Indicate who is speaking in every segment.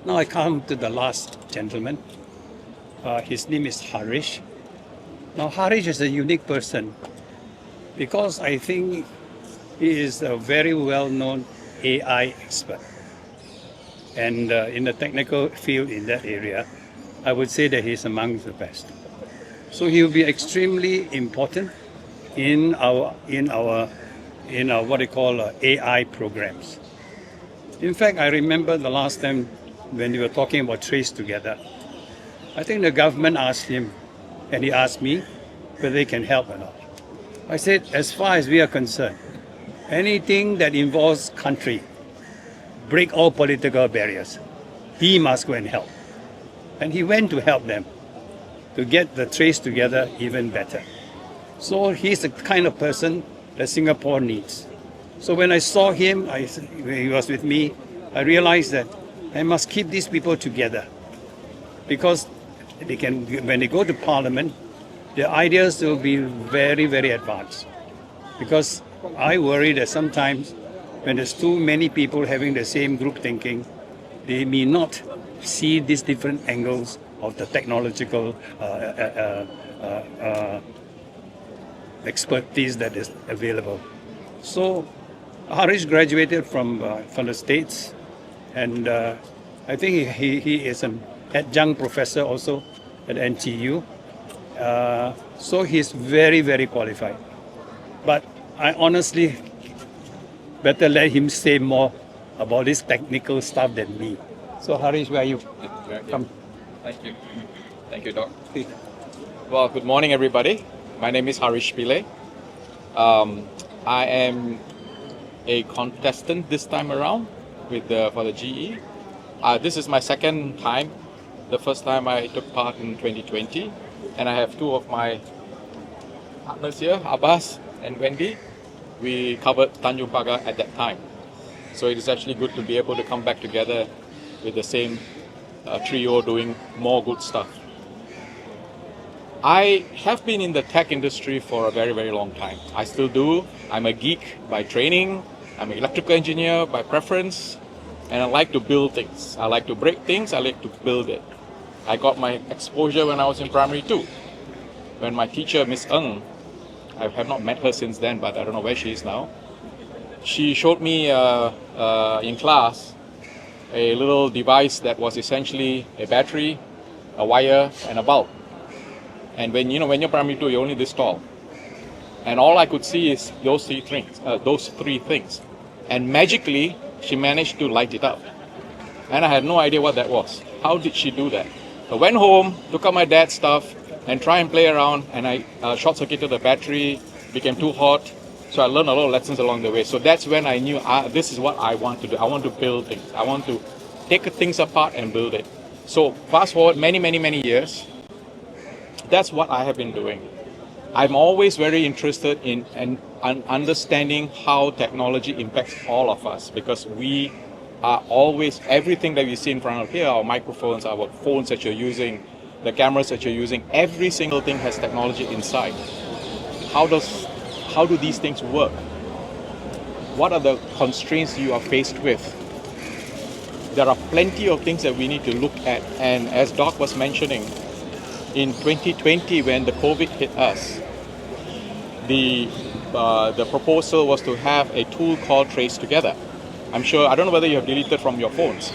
Speaker 1: Now I come to the last gentleman. His name is Harish. Now Harish is a unique person because I think he is a very well-known AI expert. And in the technical field in that area, I would say that he's among the best. So he will be extremely important in our what they call AI programs. In fact, I remember the last time when we were talking about TraceTogether, I think the government asked him, and he asked me whether they can help or not. I said, as far as we are concerned, anything that involves country, break all political barriers, he must go and help. And he went to help them to get the TraceTogether even better. So he's the kind of person that Singapore needs. So when I saw him, when he was with me, I realized that I must keep these people together because they can, when they go to Parliament, their ideas will be very, very advanced. Because I worry that sometimes when there's too many people having the same group thinking, they may not see these different angles of the technological expertise that is available. So Harish graduated from the States, and I think he is an adjunct professor also at NTU. So he's very, very qualified. But I honestly better let him say more about this technical stuff than me. So Harish, where are you? Come.
Speaker 2: Thank you. Thank you, Doc. Well, good morning, everybody. My name is Harish Pillay. I am a contestant this time around for the GE. This is my second time. The first time I took part in 2020, and I have two of my partners here, Abbas and Wendy. We covered Tanjung Pagar at that time. So it is actually good to be able to come back together with the same trio doing more good stuff. I have been in the tech industry for a very, very long time. I still do. I'm a geek by training. I'm an electrical engineer by preference. And I like to build things. I like to break things. I like to build it. I got my exposure when I was in primary 2. When my teacher, Miss Ng, I have not met her since then, but I don't know where she is now. She showed me in class a little device that was essentially a battery, a wire, and a bulb. And when you're primary 2, you're only this tall. And all I could see is those three things. And magically, she managed to light it up. And I had no idea what that was. How did she do that? I went home, took out my dad's stuff, and tried and play around, and I short-circuited the battery, became too hot. So I learned a lot of lessons along the way. So that's when I knew this is what I want to do. I want to build things. I want to take things apart and build it. So fast forward many, many, many years, that's what I have been doing. I'm always very interested in understanding how technology impacts all of us, because we are always, everything that we see in front of here, our microphones, our phones that you're using, the cameras that you're using, every single thing has technology inside. How do these things work? What are the constraints you are faced with? There are plenty of things that we need to look at, and as Doc was mentioning, in 2020 when the COVID hit us, the proposal was to have a tool called TraceTogether. I don't know whether you have deleted from your phones,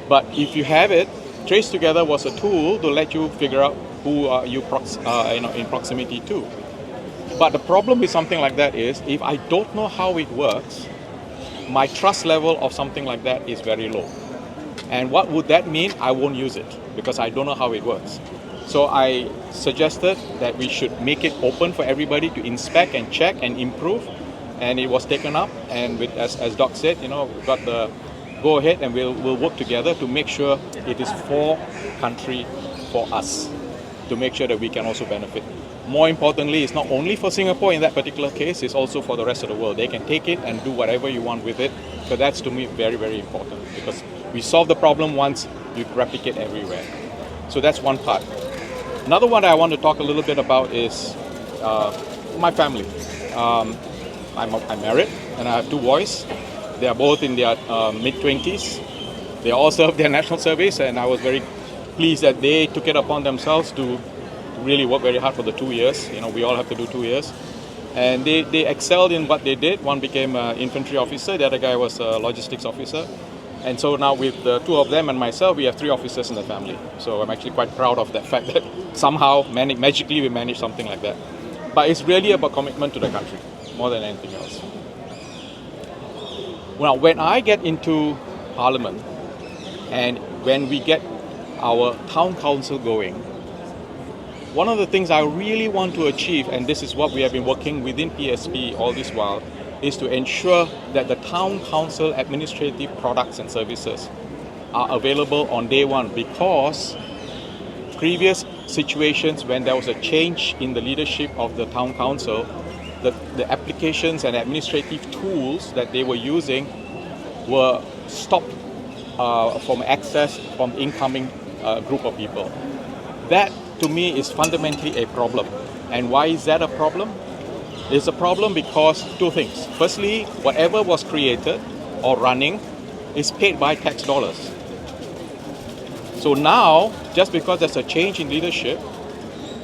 Speaker 2: but if you have it, TraceTogether was a tool to let you figure out who you in proximity to. But the problem with something like that is, if I don't know how it works, my trust level of something like that is very low. And what would that mean? I won't use it because I don't know how it works. So I suggested that we should make it open for everybody to inspect and check and improve, and it was taken up. And as Doc said, we've got the go ahead, and we'll work together to make sure it is for country, for us, to make sure that we can also benefit. More importantly, it's not only for Singapore in that particular case, it's also for the rest of the world. They can take it and do whatever you want with it. So that's, to me, very, very important, because we solve the problem once, you replicate everywhere. So that's one part. Another one I want to talk a little bit about is my family. I'm married and I have two boys. They are both in their mid-20s. They all served their national service, and I was very pleased that they took it upon themselves to really work very hard for the 2 years. We all have to do 2 years. And they excelled in what they did. One became an infantry officer, the other guy was a logistics officer. And so now with the two of them and myself, we have 3 officers in the family. So I'm actually quite proud of that fact that somehow, magically, we managed something like that. But it's really about commitment to the country, more than anything else. Well, when I get into Parliament, and when we get our town council going, one of the things I really want to achieve, and this is what we have been working within PSP all this while, is to ensure that the town council administrative products and services are available on day one, because previous situations when there was a change in the leadership of the town council, the applications and administrative tools that they were using were stopped from access from incoming group of people. That to me is fundamentally a problem. And why is that a problem? It's a problem because 2 things. Firstly, whatever was created or running is paid by tax dollars. So now, just because there's a change in leadership,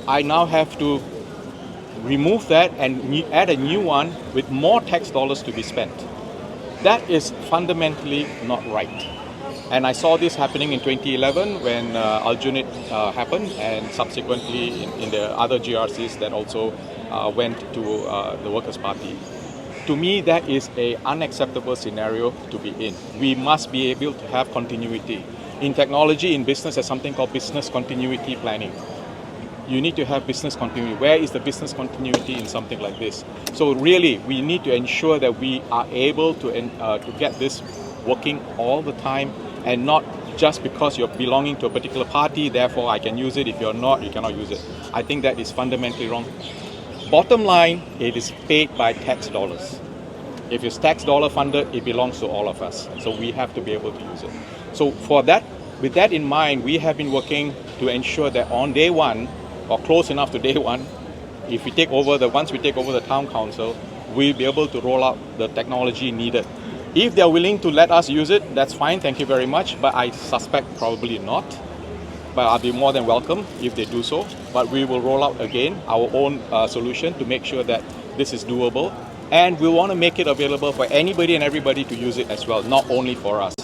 Speaker 2: I now have to remove that and add a new one with more tax dollars to be spent. That is fundamentally not right. And I saw this happening in 2011 when Aljunied happened, and subsequently in the other GRCs that also went to the Workers' Party. To me, that is an unacceptable scenario to be in. We must be able to have continuity. In technology, in business, there's something called business continuity planning. You need to have business continuity. Where is the business continuity in something like this? So really, we need to ensure that we are able to get this working all the time, and not just because you're belonging to a particular party, therefore I can use it. If you're not, you cannot use it. I think that is fundamentally wrong. Bottom line, it is paid by tax dollars. If it's tax dollar funded, it belongs to all of us. So we have to be able to use it. So for that, with that in mind, we have been working to ensure that on day one, or close enough to day one, if we take over once we take over the town council, we'll be able to roll out the technology needed. If they're willing to let us use it, that's fine, thank you very much, but I suspect probably not. But I'll be more than welcome if they do so. But we will roll out again our own solution to make sure that this is doable. And we want to make it available for anybody and everybody to use it as well, not only for us.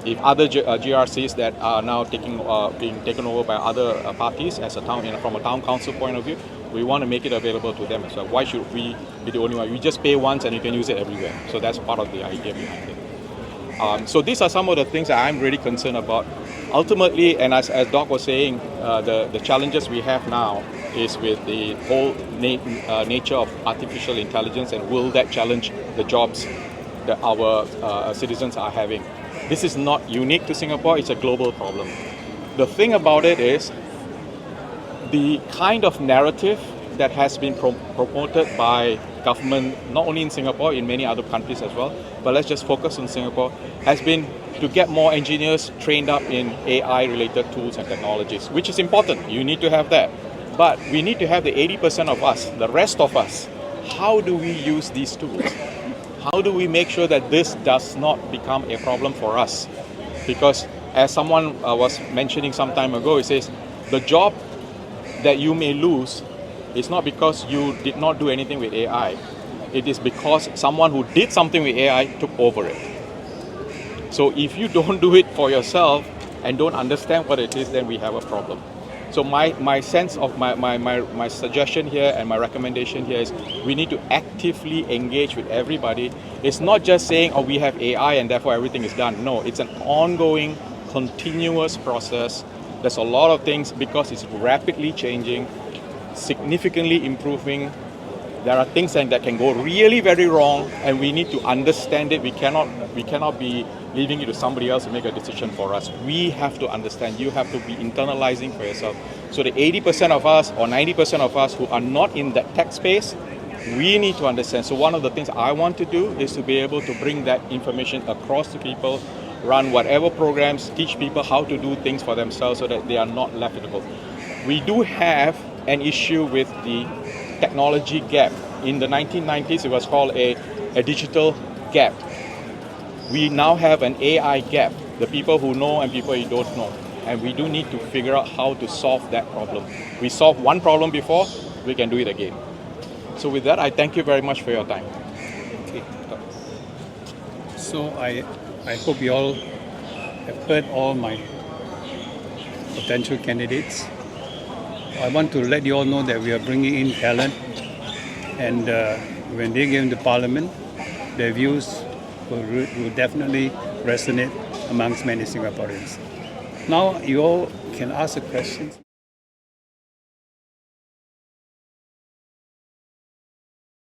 Speaker 2: If other GRCs that are now being taken over by other parties as a town, from a town council point of view, we want to make it available to them as well. Why should we be the only one? We just pay once and you can use it everywhere. So that's part of the idea behind it. So these are some of the things that I'm really concerned about. Ultimately, and as Doc was saying, the challenges we have now is with the whole nature of artificial intelligence, and will that challenge the jobs that our citizens are having. This is not unique to Singapore, it's a global problem. The thing about it is, the kind of narrative that has been promoted by government, not only in Singapore, in many other countries as well, but let's just focus on Singapore, has been to get more engineers trained up in AI-related tools and technologies, which is important. You need to have that. But we need to have the 80% of us, the rest of us. How do we use these tools? How do we make sure that this does not become a problem for us? Because as someone was mentioning some time ago, it says, the job that you may lose is not because you did not do anything with AI. It is because someone who did something with AI took over it. So if you don't do it for yourself and don't understand what it is, then we have a problem. So my sense of my suggestion here and my recommendation here is we need to actively engage with everybody. It's not just saying, oh, we have AI and therefore everything is done. No, it's an ongoing, continuous process. There's a lot of things, because it's rapidly changing, significantly improving. There are things that can go really very wrong, and we need to understand it. We cannot be leaving it to somebody else to make a decision for us. We have to understand. You have to be internalizing for yourself. So the 80% of us or 90% of us who are not in that tech space, we need to understand. So one of the things I want to do is to be able to bring that information across to people, run whatever programs, teach people how to do things for themselves so that they are not left in the cold. We do have an issue with the technology gap. In the 1990s, it was called a digital gap. We now have an AI gap. the people who know and people who don't know. And we do need to figure out how to solve that problem. We solved one problem before, we can do it again. So with that, I thank you very much for your time.
Speaker 1: Okay. So I hope you all have heard all my potential candidates. I want to let you all know that we are bringing in talent, and when they get into Parliament, their views will definitely resonate amongst many Singaporeans. Now you all can ask a question.